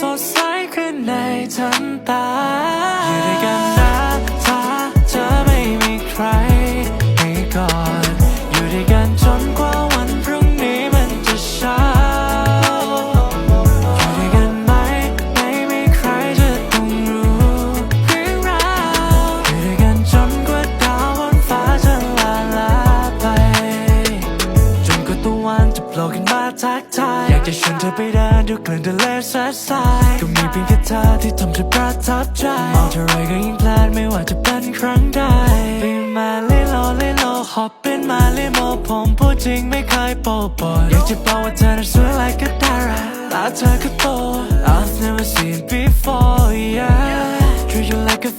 สดใสขึ้นในทันตาอยู่ด้วยกันนะถ้าเธอไม่มีใครให้กอดอยู่ด้วยกันจนกว่าวันพรุ่งนี้มันจะเช้าอยู่ด้วยกันไหมไม่มีใครจะต้องรู้เรื่องราวอยู่ด้วยกันจนกว่าดาวบนฟ้าจะลาไปจนกว่าตะวันจะโผล่ขึ้นมาทักทายอยากจะชวนเธอไปเดินดูกลางทะเลสายก็มีเพียงแค่เธอที่ทำฉันประทับใจมองเท่าไรก็ยิ่งเพลินไม่ว่าจะเป็นครั้งใดเป็นมาเล่นโลฮอปเป็นมาเล่นโมผมพูดจริงไม่เคยโป๊ะบอยอยากจะบอกว่าเธอน่ะสวยlike a dara ตาเธอก็โต I've never seen before yeah treat you like a